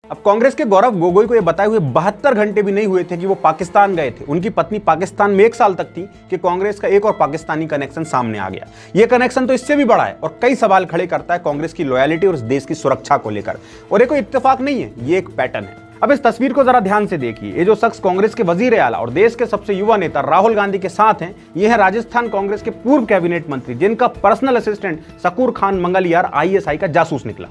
अब कांग्रेस के गौरव गोगोई को यह बताए हुए 72 घंटे भी नहीं हुए थे कि वो पाकिस्तान गए थे। उनकी पत्नी पाकिस्तान में 1 साल तक थी कि कांग्रेस का एक और पाकिस्तानी कनेक्शन सामने आ गया। यह कनेक्शन तो इससे भी बड़ा है और कई सवाल खड़े करता है कांग्रेस की लॉयल्टी और इस देश की सुरक्षा को लेकर। और ये कोई इत्तेफाक नहीं है, ये एक पैटर्न है। अब इस तस्वीर को जरा ध्यान से देखिए। ये जो शख्स कांग्रेस के वजीर आला और देश के सबसे युवा नेता राहुल गांधी के साथ हैं, ये है राजस्थान कांग्रेस के पूर्व कैबिनेट मंत्री जिनका personal assistant Shakoor Khan Mangaliyar ISI का जासूस निकला।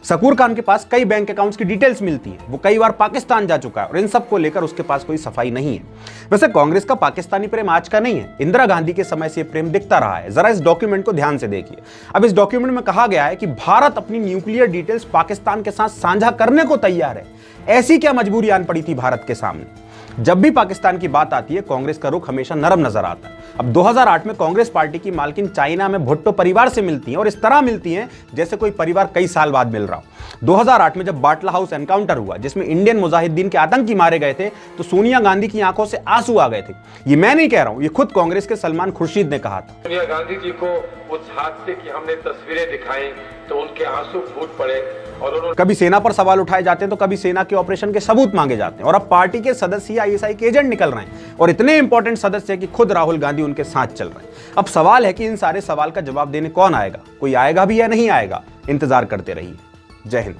शकूर खान के पास कई बैंक अकाउंट्स की डिटेल्स मिलती हैं। वो कई बार पाकिस्तान जा चुका है और इन सब को लेकर उसके पास कोई सफाई नहीं है। वैसे कांग्रेस का पाकिस्तानी प्रेम आज का नहीं है, इंदिरा गांधी के समय से प्रेम दिखता रहा है। जरा इस डॉक्यूमेंट को ध्यान से देखिए। अब इस डॉक्यूमेंट में कहा गया है कि भारत अपनी न्यूक्लियर डिटेल्स पाकिस्तान के साथ साझा करने को तैयार है। ऐसी क्या मजबूरी आन पड़ी थी भारत के सामने? जब भी पाकिस्तान की बात आती है, कांग्रेस का रुख हमेशा नरम नजर आता है। अब 2008 में कांग्रेस पार्टी की मालकिन चाइना में भुट्टो परिवार से मिलती हैं और इस तरह मिलती हैं जैसे कोई परिवार कई साल बाद मिल रहा हो। 2008 में जब बाटला हाउस एनकाउंटर हुआ जिसमें इंडियन मुजाहिदीन के आतंकी मारे गए थे, तो सोनिया गांधी की आंखों से आंसू आ गए थे। ये मैं नहीं कह रहा हूं, ये खुद कांग्रेस के सलमान खुर्शीद ने कहा था। सोनिया गांधी जी को उस हादसे की हमने तस्वीरें दिखाई तो उनके आंसू फूट पड़े और उन्होंने कभी सेना पर सवाल उठाए जाते हैं तो कभी सेना के ऑपरेशन के सबूत मांगे जाते हैं। और अब पार्टी के सदस्य आईएसआई के एजेंट निकल रहे हैं और इतने इंपॉर्टेंट सदस्य हैं कि खुद राहुल गांधी उनके साथ चल रहे हैं। अब सवाल है कि इन सारे सवाल का जवाब देने कौन आएगा? कोई आएगा भी या नहीं आएगा? इंतजार करते रहिए। जय हिंद।